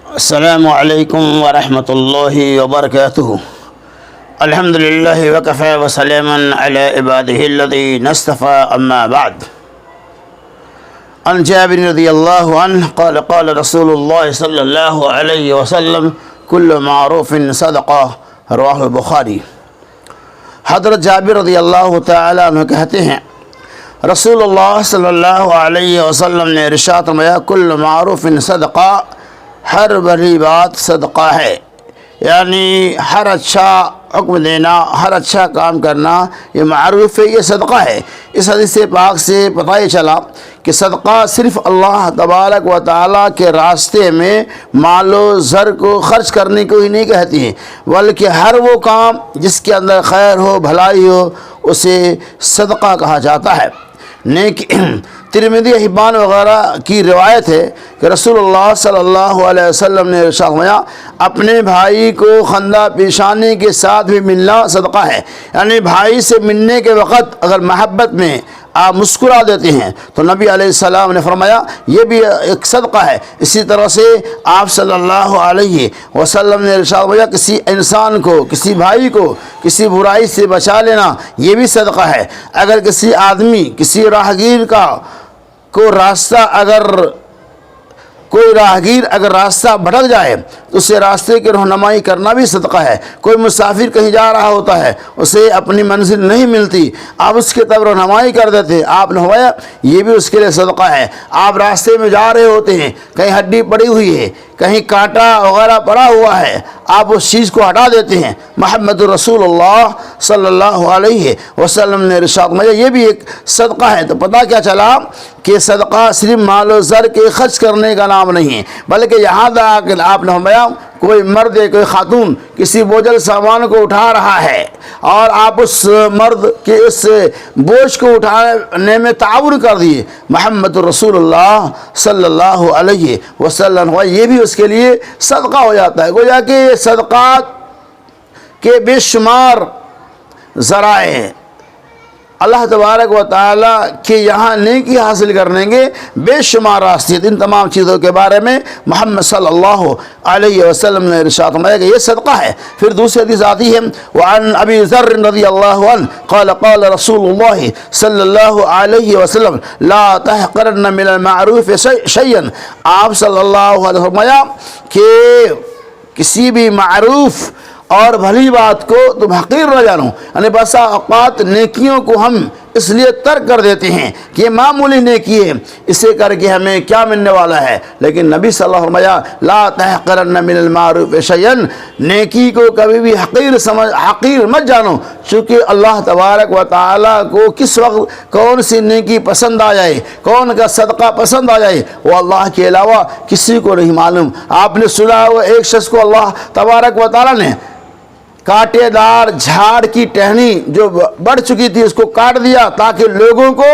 السلام علیکم ورحمۃ اللہ وبرکاتہ۔ الحمد للہ وکفی وسلام علی عبادہ الذین اصطفی، اما بعد۔ عن جابر رضی اللہ عنہ قال قال رسول اللہ صلی اللہ علیہ وسلم کل معروف صدقہ، رواہ البخاری۔ حضرت جابر رضی اللہ تعالیٰ عنہ کہتے ہیں رسول اللہ صلی اللہ علیہ وسلم نے ارشاد فرمایا کل معروف صدقہ، ہر بھلی بات صدقہ ہے، یعنی ہر اچھا حکم دینا، ہر اچھا کام کرنا یہ معروف ہے، یہ صدقہ ہے۔ اس حدیث پاک سے پتہ یہ چلا کہ صدقہ صرف اللہ تبارک و تعالیٰ کے راستے میں مال و زر کو خرچ کرنے کو ہی نہیں کہتی ہیں، بلکہ ہر وہ کام جس کے اندر خیر ہو، بھلائی ہو، اسے صدقہ کہا جاتا ہے۔ نیکی ترمذی، حبان وغیرہ کی روایت ہے کہ رسول اللہ صلی اللہ علیہ وسلم نے ارشاد فرمایا اپنے بھائی کو خندہ پیشانی کے ساتھ بھی ملنا صدقہ ہے، یعنی بھائی سے ملنے کے وقت اگر محبت میں آپ مسکرا دیتے ہیں تو نبی علیہ السلام نے فرمایا یہ بھی ایک صدقہ ہے۔ اسی طرح سے آپ صلی اللہ علیہ وسلم نے ارشاد فرمایا کسی انسان کو، کسی بھائی کو کسی برائی سے بچا لینا یہ بھی صدقہ ہے۔ اگر کسی آدمی، کسی راہگیر کوئی راہگیر اگر راستہ بھٹک جائے تو اسے راستے کی رہنمائی کرنا بھی صدقہ ہے۔ کوئی مسافر کہیں جا رہا ہوتا ہے، اسے اپنی منزل نہیں ملتی، آپ اس کی طرف رہنمائی کر دیتے ہیں، آپ نے فرمایا یہ بھی اس کے لیے صدقہ ہے۔ آپ راستے میں جا رہے ہوتے ہیں، کہیں ہڈی پڑی ہوئی ہے، کہیں کانٹا وغیرہ پڑا ہوا ہے، آپ اس چیز کو ہٹا دیتے ہیں۔ محمد رسول اللہ صلی اللہ علیہ وسلم نے ارشاد فرمایا یہ بھی ایک صدقہ ہے۔ تو پتہ کیا چلا کہ صدقہ صرف مال و زر کے خرچ کرنے کا نام نہیں ہے، بلکہ یہاں تک آپ نے فرمایا کوئی مرد ہے، کوئی خاتون کسی بوجھل سامان کو اٹھا رہا ہے اور آپ اس مرد کے اس بوجھ کو اٹھانے میں تعاون کر دیے، محمد رسول اللہ صلی اللہ علیہ وسلم یہ بھی اس کے لیے صدقہ ہو جاتا ہے۔ گویا کہ یہ صدقات کے بے شمار ذرائع ہیں، اللہ تبارک و تعالیٰ کے یہاں نیکی حاصل کرنے کے بے شمار راستے۔ ان تمام چیزوں کے بارے میں محمد صلی اللہ علیہ وسلم نے ارشاد فرمایا کہ یہ صدقہ ہے۔ پھر دوسری حدیث آتی ہے وعن ابی ذر رضی اللہ عنہ قال قال رسول اللہ صلی اللہ علیہ وسلم لا تحقرن من المعروف شیئا، آپ صلی اللہ علیہ وسلم فرمایا کہ کسی بھی معروف اور بھلی بات کو تم حقیر نہ جانو، یعنی بسا اوقات نیکیوں کو ہم اس لیے ترک کر دیتے ہیں کہ یہ معمولی نیکی ہے، اسے کر کے ہمیں کیا ملنے والا ہے، لیکن نبی صلی اللہ علیہ وسلم فرمایا لا تحقرن من المعروف شیئا، نیکی کو کبھی بھی حقیر مت جانو، چونکہ اللہ تبارک و تعالیٰ کو کس وقت کون سی نیکی پسند آ جائے، کون کا صدقہ پسند آ جائے وہ اللہ کے علاوہ کسی کو نہیں معلوم۔ آپ نے سنا وہ ایک شخص کو اللہ تبارک و تعالیٰ نے کانٹے دار جھاڑ کی ٹہنی جو بڑھ چکی تھی اس کو کاٹ دیا تاکہ لوگوں کو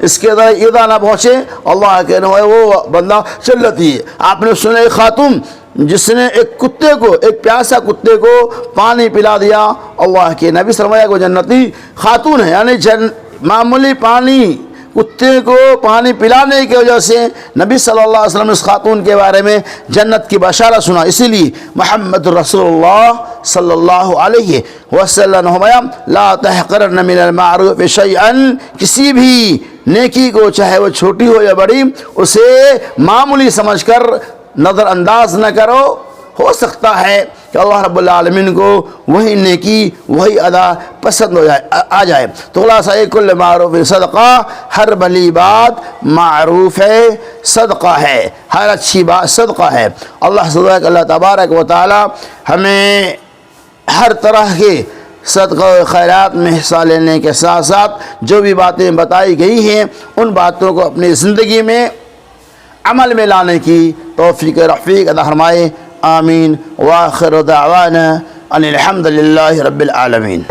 اس کے ذریعے ایذا نہ پہنچے، اللہ کے نوائے وہ بندہ چلتی ہے۔ آپ نے سنا ایک خاتون جس نے ایک کتے کو، ایک پیاسا کتے کو پانی پلا دیا، اللہ کے نبی صلی اللہ علیہ وسلم کو جنتی خاتون ہے، یعنی معمولی پانی کتے کو پانی پلانے کی وجہ سے نبی صلی اللہ علیہ وسلم نے اس خاتون کے بارے میں جنت کی بشارت سنا۔ اسی لیے محمد رسول اللہ صلی اللہ علیہ وسلم لا تحقرن من المعروف شیئا، کسی بھی نیکی کو چاہے وہ چھوٹی ہو یا بڑی اسے معمولی سمجھ کر نظر انداز نہ کرو، ہو سکتا ہے کہ اللہ رب العالمین کو وہی نیکی، وہی ادا پسند آ جائے۔ تو خلاصہ کل معروف صدقہ، ہر بھلی بات معروف ہے، صدقہ ہے، ہر اچھی بات صدقہ ہے۔ اللہ تبارک و تعالی ہمیں ہر طرح کے صدقہ و خیرات میں حصہ لینے کے ساتھ ساتھ جو بھی باتیں بتائی گئی ہیں ان باتوں کو اپنی زندگی میں عمل میں لانے کی توفیق رفیق عطا فرمائے، آمین۔ وآخر دعوانا ان الحمد للہ رب العالمین۔